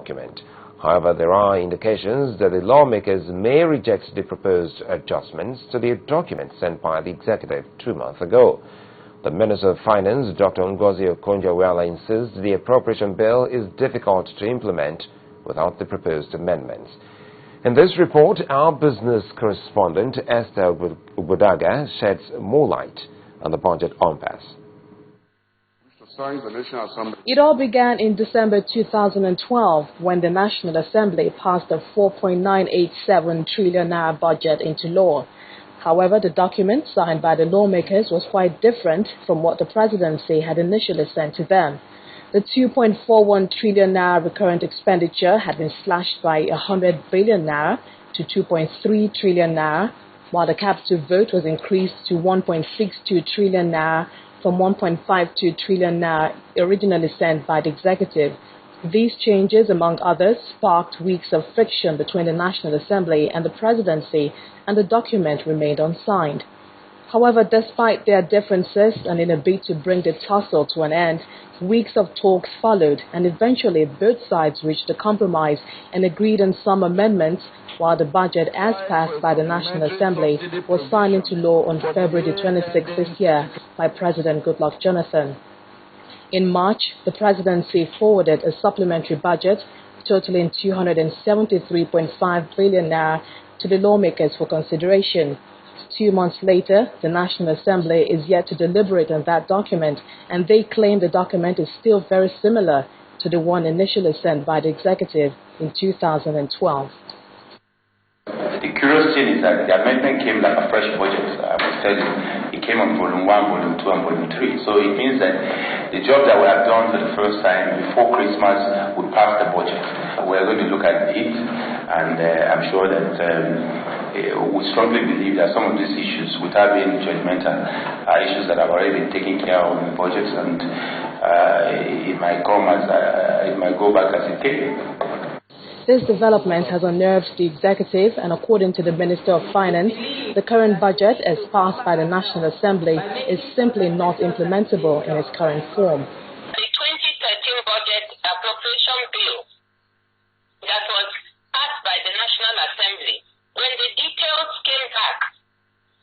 document. However, there are indications that the lawmakers may reject the proposed adjustments to the document sent by the executive 2 months ago. The Minister of Finance, Dr. Ngozi Okonjo-Iweala, insists the appropriation bill is difficult to implement without the proposed amendments. In this report, our business correspondent Esther Ubudaga sheds more light on the budget impasse. It all began in December 2012 when the National Assembly passed a 4.987 trillion naira budget into law. However, the document signed by the lawmakers was quite different from what the presidency had initially sent to them. The 2.41 trillion naira recurrent expenditure had been slashed by 100 billion naira to 2.3 trillion naira, while the capital vote was increased to 1.62 trillion naira from 1.52 trillion naira originally sent by the executive. These changes, among others, sparked weeks of friction between the National Assembly and the presidency, and the document remained unsigned. However, despite their differences and in a bid to bring the tussle to an end, weeks of talks followed, and eventually both sides reached a compromise and agreed on some amendments, while the budget as passed by the National Assembly was signed into law on February 26 this year by President Goodluck Jonathan. In March, the presidency forwarded a supplementary budget totaling 273.5 billion naira to the lawmakers for consideration. 2 months later, the National Assembly is yet to deliberate on that document, and they claim the document is still very similar to the one initially sent by the executive in 2012. The curious thing is that the amendment came like a fresh budget, I must tell you. It came on volume 1, volume 2, and volume 3. So it means that the job that we have done for the first time before Christmas, we passed the budget. We're going to look at it, and I'm sure that we strongly believe that some of these issues, without being judgmental, are issues that have already been taken care of in the budget, and it might go back as it came. This development has unnerved the executive, and according to the Minister of Finance, the current budget, as passed by the National Assembly, is simply not implementable in its current form. The 2013 budget appropriation bill that was passed by the National Assembly, when the details came back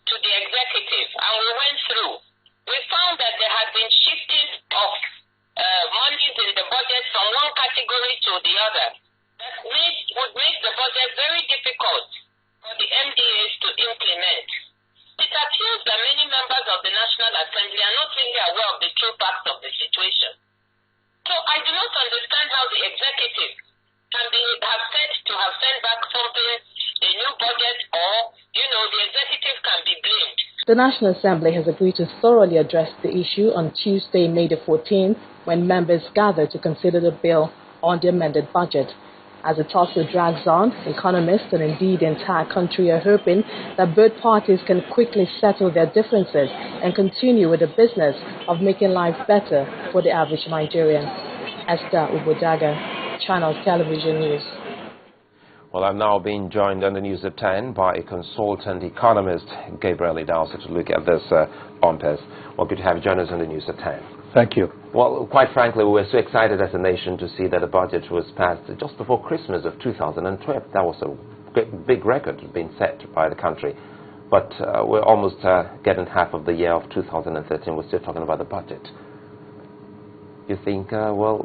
to the executive and we went through, we found that there had been shifting of monies in the budget from one category to the other. That would make the budget very difficult for the MDAs to implement. It appears that many members of the National Assembly are not really aware of the true facts of the situation. So I do not understand how the executive can have sent back something, a new budget, or, the executive can be blamed. The National Assembly has agreed to thoroughly address the issue on Tuesday, May the 14th, when members gather to consider the bill on the amended budget. As the tussle drags on, economists and indeed the entire country are hoping that both parties can quickly settle their differences and continue with the business of making life better for the average Nigerian. Esther Ubudaga, Channels Television News. Well, I'm now being joined on the News at 10 by a consultant economist, Gabriel Idausa, to look at this impasse. Well, good to have you join us on the News at 10. Thank you. Well, quite frankly, we were so excited as a nation to see that the budget was passed just before Christmas of 2012. That was a big record being set by the country. But we're almost getting half of the year of 2013. We're still talking about the budget. You think,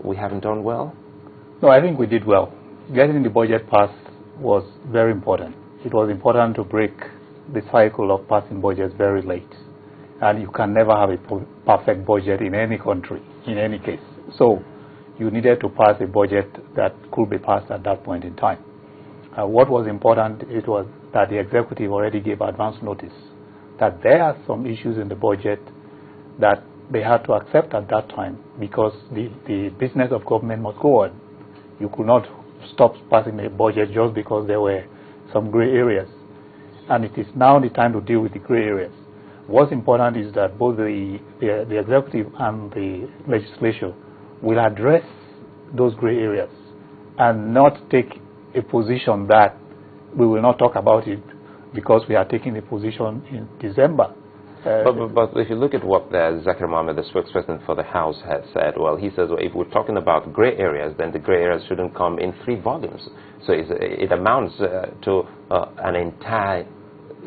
we haven't done well? No, I think we did well. Getting the budget passed was very important. It was important to break the cycle of passing budgets very late. And you can never have a perfect budget in any country, in any case. So you needed to pass a budget that could be passed at that point in time. What was important, it was that the executive already gave advance notice that there are some issues in the budget that they had to accept at that time because the business of government must go on. You could not stop passing a budget just because there were some gray areas. And it is now the time to deal with the gray areas. What's important is that both the executive and the legislature will address those gray areas and not take a position that we will not talk about it because we are taking a position in December. But if you look at what Zakir Mohammed, the spokesperson for the House, has said, well, he says, well, if we're talking about grey areas, then the grey areas shouldn't come in 3 volumes. So it amounts to an entire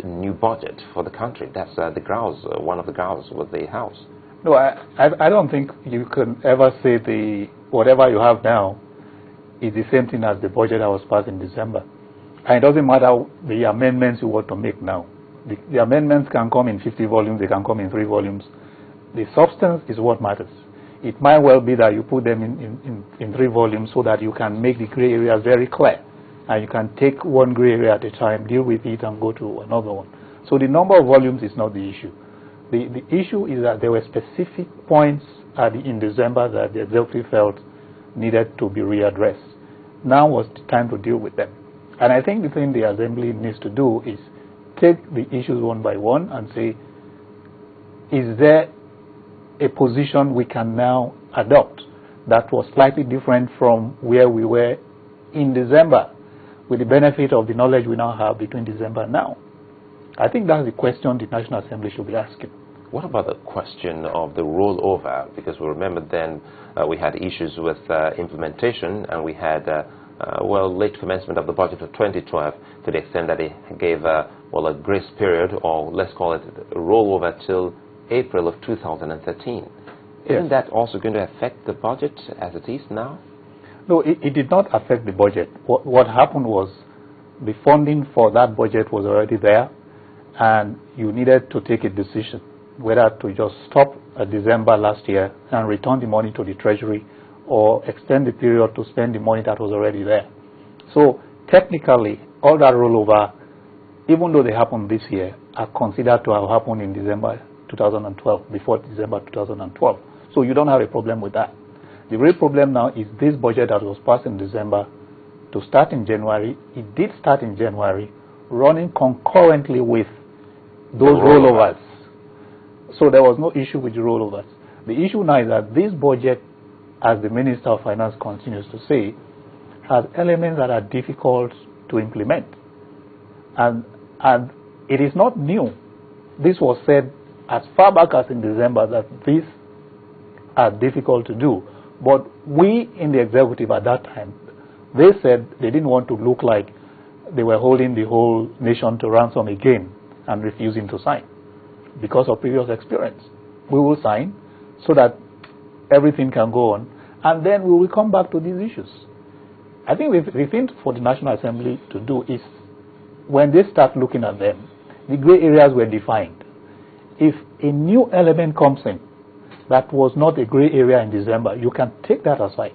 new budget for the country. That's the grounds, one of the grounds with the House. No, I don't think you can ever say whatever you have now is the same thing as the budget that was passed in December. And it doesn't matter the amendments you want to make now. The amendments can come in 50 volumes, they can come in 3 volumes. The substance is what matters. It might well be that you put them in 3 volumes so that you can make the gray areas very clear. And you can take one gray area at a time, deal with it, and go to another one. So the number of volumes is not the issue. The issue is that there were specific points in December that the executive felt needed to be readdressed. Now was the time to deal with them. And I think the thing the Assembly needs to do is take the issues one by one and say, is there a position we can now adopt that was slightly different from where we were in December, with the benefit of the knowledge we now have between December and now? I think that's the question the National Assembly should be asking. What about the question of the rollover? Because we remember then we had issues with implementation, and we had late commencement of the budget of 2012 to the extent that it gave a grace period, or let's call it a rollover till April of 2013. Isn't that also going to affect the budget as it is now? No, it did not affect the budget. What happened was the funding for that budget was already there, and you needed to take a decision whether to just stop at December last year and return the money to the Treasury, or extend the period to spend the money that was already there. So technically, all that rollover, even though they happened this year, are considered to have happened in December 2012, before December 2012. So you don't have a problem with that. The real problem now is this budget that was passed in December to start in January. It did start in January, running concurrently with those rollovers. So there was no issue with the rollovers. The issue now is that this budget, as the Minister of Finance continues to say, has elements that are difficult to implement. And it is not new. This was said as far back as in December that these are difficult to do. But we in the executive at that time, they said they didn't want to look like they were holding the whole nation to ransom again and refusing to sign because of previous experience. We will sign so that everything can go on, and then we will come back to these issues. I think the thing for the National Assembly to do is, when they start looking at them, the gray areas were defined. If a new element comes in that was not a gray area in December, you can take that aside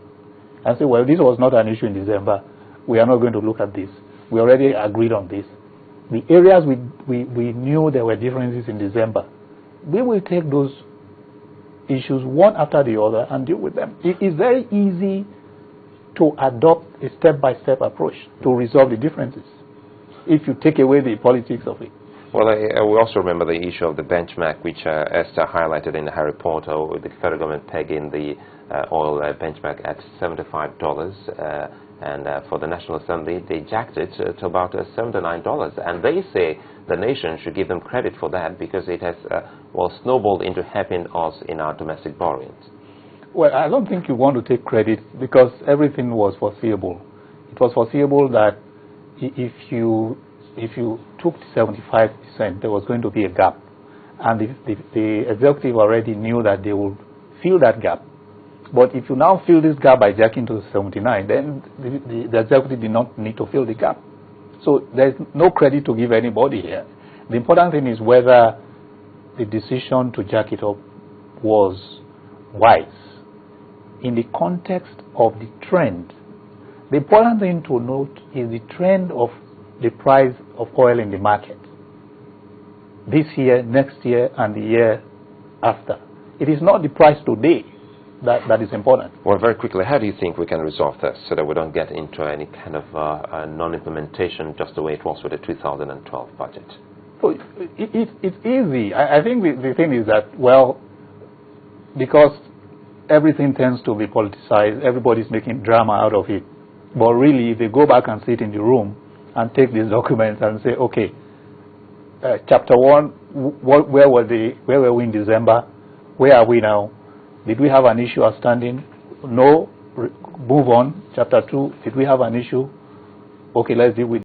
and say, well, this was not an issue in December. We are not going to look at this. We already agreed on this. The areas we knew there were differences in December, we will take those issues one after the other and deal with them. It is very easy to adopt a step-by-step approach to resolve the differences if you take away the politics of it. Well, we also remember the issue of the benchmark, which Esther highlighted in her report, with the federal government pegging the oil benchmark at $75, and for the National Assembly, they jacked it to about $79. And they say the nation should give them credit for that, because it has snowballed into helping us in our domestic borrowings. Well, I don't think you want to take credit, because everything was foreseeable. It was foreseeable that if you took 75%, there was going to be a gap. And the executive already knew that they would fill that gap. But if you now fill this gap by jacking to 79, then the executive did not need to fill the gap. So there's no credit to give anybody here. The important thing is whether the decision to jack it up was wise in the context of the trend. The important thing to note is the trend of the price of oil in the market this year, next year, and the year after. It is not the price today that is important. Well, very quickly, how do you think we can resolve this so that we don't get into any kind of non-implementation just the way it was with the 2012 budget? So it's easy. I think the thing is that, well, because everything tends to be politicized, everybody's making drama out of it. But really, if they go back and sit in the room and take these documents and say, okay, Chapter 1, where were we in December? Where are we now? Did we have an issue outstanding? No. Move on. Chapter 2, did we have an issue? Okay, let's deal with